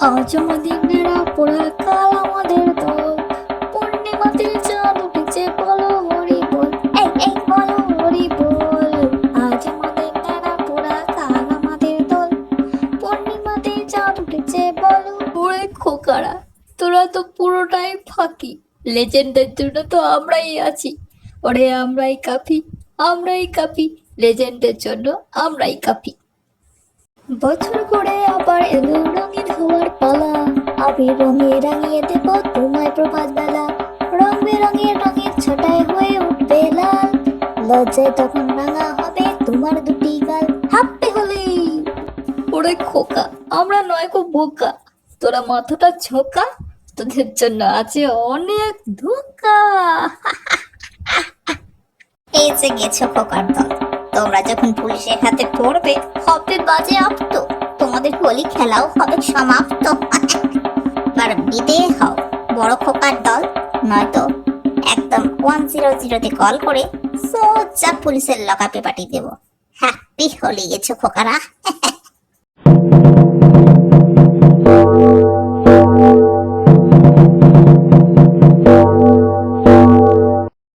আজ আমাদের বেড়া পোড়া কাল আমাদের দল, পূর্ণিমাতে চাঁদ উঠেছে বলো হরি বল, এই এই বলো হরি বল। আজ আমাদের বেড়া পোড়া কাল আমাদের দল, পূর্ণিমাতে চাঁদ উঠেছে বলো। ওরে খোকারা, তোরা তো পুরোটাই ফাঁকি। লেজেন্ডের জন্য তো আমরাই আছি। ওরে আমরাই কাফি, আমরাই কাফি, লেজেন্ডের জন্য আমরাই কাফি। বছর ঘুরে আবার এলো রঙিন হওয়ার পালা, আবির রঙে রাঙিয়ে দেব তোমায় প্রভাত বেলা। রং বেরঙের রঙের ছটায় হয়ে উঠবে লাল, লজ্জায় তখন রাঙা হবে তোমার দুটি গাল। হাঁপতে হলে ওরে খোকা, আমরা নয় গো বোকা, তোরা মাথাটা ঝোঁকা, তোদের জন্য আছে অনেক ধোকা। এই যে গেছো খোকার দল, তোমরা যখন পুলিশের হাতে পড়বে হবে বাজে আপ্ত, তোমাদের হোলি খেলাও হবে সমাপ্ত। এবার বিদে হও বড় খোকার দল, নয়তো একদম 100-তে কল করে সোজা পুলিশের লকআপে পাঠিয়ে দেবো। হ্যাপি হোলি গেছো খোকারা।